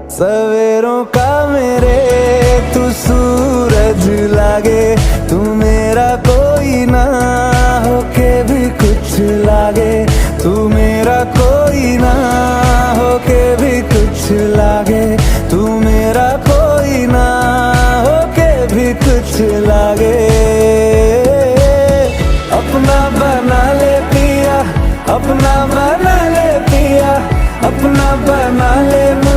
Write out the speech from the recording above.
सवेरों का मेरे तू सूरज लागे, तू मेरा कोई ना होके भी कुछ लागे, तू मेरा कोई ना होके भी कुछ लागे, तू मेरा कोई ना होके भी कुछ लागे। अपना बना ले पिया, अपना बना ले पिया, अपना बना ले मुझे।